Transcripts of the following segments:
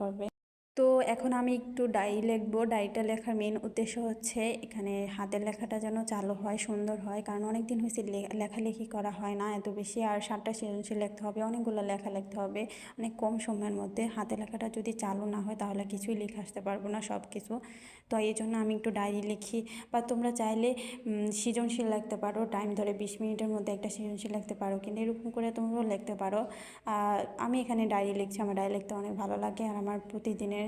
করবে। তো এখন আমি একটু ডায়েরি লিখবো। ডায়েরিটা লেখার মেন উদ্দেশ্য হচ্ছে এখানে হাতের লেখাটা যেন চালু হয়, সুন্দর হয়, কারণ অনেক দিন হয়েছে লেখালেখি করা হয় না এত বেশি। আর 7টা সৃজনশীল লিখতে হবে, অনেকগুলো লেখা লিখতে হবে অনেক কম সময়ের মধ্যে। হাতের লেখাটা যদি চালু না হয় তাহলে কিছুই লিখে আসতে পারবো না, সব কিছু। তো এই জন্য আমি একটু ডায়েরি লিখি। বা তোমরা চাইলে সৃজনশীল লিখতে পারো, টাইম ধরে 20 মিনিটের মধ্যে একটা সৃজনশীল লিখতে পারো, কিন্তু এরকম করে তোমরাও লিখতে পারো। আমি এখানে ডায়েরি লিখছি, আমার ডায়েরি লিখতে অনেক ভালো লাগে। আর আমার প্রতিদিনের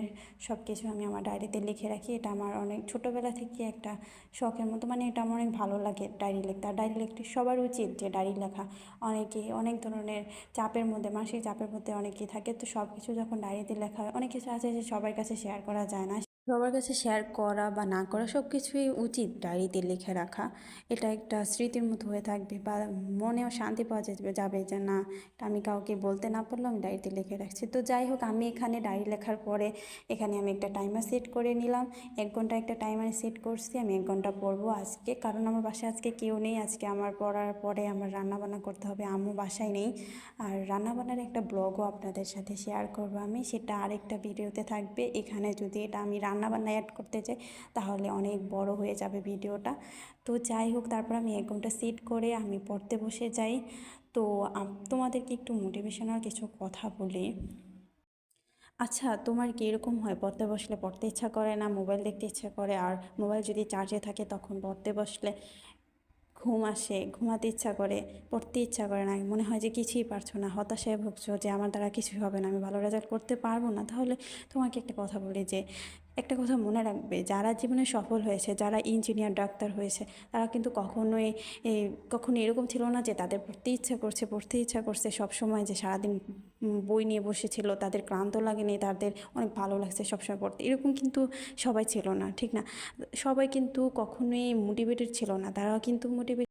সব কিছু আমি আমার ডায়েরিতে লিখে রাখি। এটা আমার অনেক ছোটোবেলা থেকে একটা শখের মতো, মানে এটা আমার অনেক ভালো লাগে ডায়েরি লিখতে। আর ডায়েরি লিখতে সবার উচিত যে ডায়েরি লেখা। অনেকে অনেক ধরনের চাপের মধ্যে, মানসিক চাপের মধ্যে অনেকেই থাকে, তো সব কিছু যখন ডায়েরিতে লেখা হয়, অনেক কিছু আছে যে সবার কাছে শেয়ার করা যায় না। সবার কাছে শেয়ার করা বা না করা সব কিছুই উচিত ডায়েরিতে লিখে রাখা। এটা একটা স্মৃতির মতো হয়ে থাকবে, বা মনেও শান্তি পাওয়া যাবে যে না, এটা আমি কাউকে বলতে না পারলেও আমি ডায়েরিতে লিখে রাখছি। তো যাই হোক, আমি এখানে ডায়েরি লেখার পরে এখানে আমি একটা টাইমার সেট করে নিলাম। 1 ঘন্টা একটা টাইমার সেট করছি। আমি 1 ঘন্টা পড়বো আজকে, কারণ আমার বাসায় আজকে কেউ নেই। আজকে আমার পড়ার পরে আমার রান্নাবান্না করতে হবে, আম্মু বাসায় নেই। আর রান্নাবান্নার একটা ব্লগও আপনাদের সাথে শেয়ার করবো আমি, সেটা আরেকটা ভিডিওতে থাকবে। এখানে যদি এটা আমি রান্নাবান্না অ্যাড করতে চাই তাহলে অনেক বড় হয়ে যাবে ভিডিওটা। তো যাই হোক, তারপর আমি 1 ঘন্টা সেট করে আমি পড়তে বসে যাই। তো তোমাদেরকে একটু মোটিভেশনাল কিছু কথা বলি। আচ্ছা, তোমার কি এরকম হয় পড়তে বসলে পড়তে ইচ্ছা করে না, মোবাইল দেখতে ইচ্ছা করে? আর মোবাইল যদি চার্জে থাকে তখন পড়তে বসলে ঘুম আসে, ঘুমাতে ইচ্ছা করে, পড়তে ইচ্ছা করে না, মনে হয় যে কিছুই পারছো না, হতাশায় ভুগছো যে আমার দ্বারা কিছুই হবে না, আমি ভালো রেজাল্ট করতে পারবো না? তাহলে তোমাকে একটা কথা বলি যে একটা কথা মনে রাখবে, যারা জীবনে সফল হয়েছে, যারা ইঞ্জিনিয়ার, ডাক্তার হয়েছে, তারা কিন্তু কখনো এরকম ছিল না যে তাদের পড়তে ইচ্ছা করছে সব সময়, যে সারাদিন বই নিয়ে বসেছিল, তাদের ক্লান্ত লাগেনি, তাদের অনেক ভালো লাগছে সবসময় পড়তে, এরকম কিন্তু সবাই ছিল না, ঠিক না? সবাই কিন্তু কখনোই মোটিভেটেড ছিল না, তারাও কিন্তু মোটিভেট